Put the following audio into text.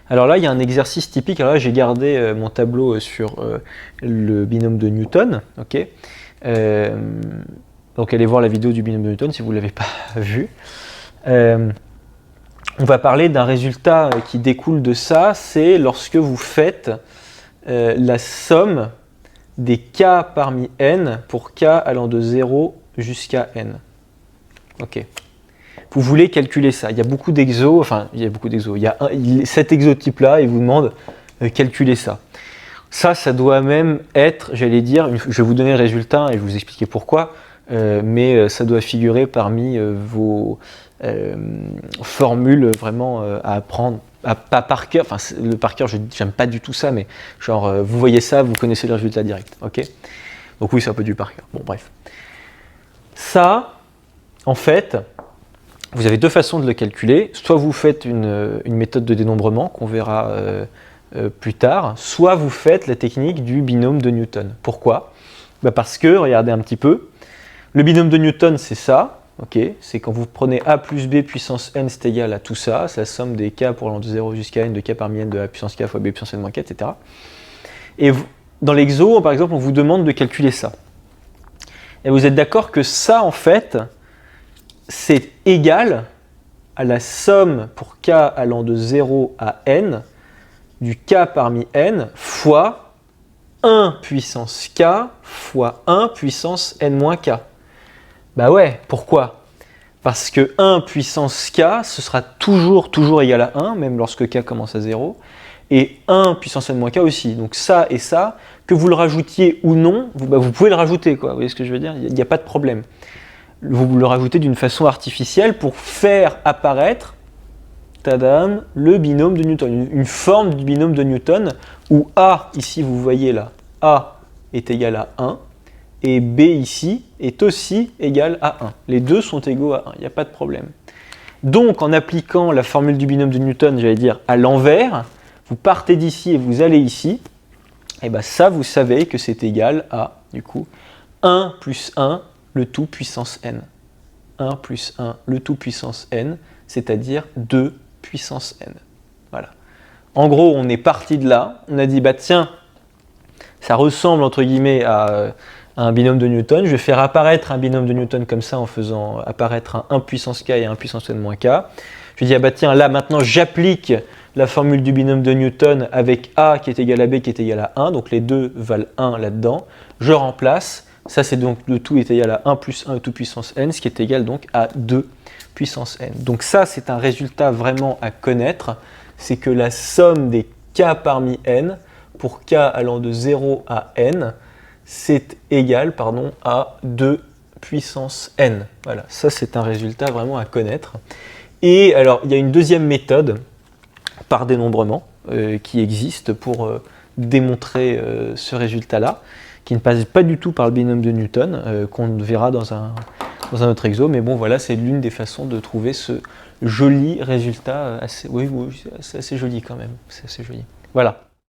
Alors là, il y a un exercice typique. Alors là, j'ai gardé mon tableau sur le binôme de Newton. Ok. Donc allez voir la vidéo du binôme de Newton si vous ne l'avez pas vu. On va parler d'un résultat qui découle de ça, c'est lorsque vous faites la somme des k parmi n pour k allant de 0 jusqu'à n. Ok. Vous voulez calculer ça. Il y a beaucoup d'exos, enfin il y a beaucoup d'exos. Il y a cet exotype là, il vous demande calculer ça. Ça doit même être, j'allais dire, je vais vous donner le résultat et je vais vous expliquer pourquoi, mais ça doit figurer parmi vos formules vraiment à apprendre, pas par cœur, enfin le par cœur, j'aime pas du tout ça, mais genre vous voyez ça, vous connaissez le résultat direct, ok? Donc oui, c'est un peu du par cœur. Bon, bref. Ça, en fait, vous avez deux façons de le calculer. Soit vous faites une méthode de dénombrement qu'on verra plus tard, soit vous faites la technique du binôme de Newton. Pourquoi? Parce que, regardez un petit peu, le binôme de Newton, c'est ça. Okay, c'est quand vous prenez a plus b puissance n, c'est égal à tout ça, c'est la somme des k pour allant de 0 jusqu'à n de k parmi n de a puissance k fois b puissance n moins k, etc. Et dans l'exo, par exemple, on vous demande de calculer ça. Et vous êtes d'accord que ça, en fait, c'est égal à la somme pour k allant de 0 à n du k parmi n fois 1 puissance k fois 1 puissance n moins k. Bah ouais, pourquoi? Parce que 1 puissance k, ce sera toujours égal à 1, même lorsque k commence à 0, et 1 puissance n moins k aussi. Donc ça et ça, que vous le rajoutiez ou non, vous pouvez le rajouter, quoi. Vous voyez ce que je veux dire? Il n'y a pas de problème. Vous le rajoutez d'une façon artificielle pour faire apparaître, tadam, le binôme de Newton, une forme du binôme de Newton, où A, ici vous voyez là, A est égal à 1, et B ici est aussi égal à 1. Les deux sont égaux à 1, il n'y a pas de problème. Donc en appliquant la formule du binôme de Newton, j'allais dire à l'envers, vous partez d'ici et vous allez ici, et bien ça vous savez que c'est égal à, du coup, 1 plus 1 le tout puissance n. 1 plus 1 le tout puissance n, c'est-à-dire 2 puissance n. Voilà. En gros, on est parti de là, on a dit, bah tiens, ça ressemble entre guillemets à un binôme de Newton, je vais faire apparaître un binôme de Newton comme ça en faisant apparaître un 1 puissance k et un puissance n moins k. Je dis, ah bah tiens, là maintenant j'applique la formule du binôme de Newton avec A qui est égal à B qui est égal à 1, donc les deux valent 1 là-dedans. Je remplace, ça c'est donc le tout est égal à 1 plus 1 tout puissance n, ce qui est égal donc à 2 puissance n. Donc ça c'est un résultat vraiment à connaître, c'est que la somme des k parmi n, pour k allant de 0 à n, c'est égal à 2 puissance n. Voilà, ça c'est un résultat vraiment à connaître. Et alors, il y a une deuxième méthode par dénombrement qui existe pour démontrer ce résultat-là, qui ne passe pas du tout par le binôme de Newton, qu'on verra dans un autre exo. Mais bon, voilà, c'est l'une des façons de trouver ce joli résultat. Oui, c'est assez joli quand même. C'est assez joli. Voilà.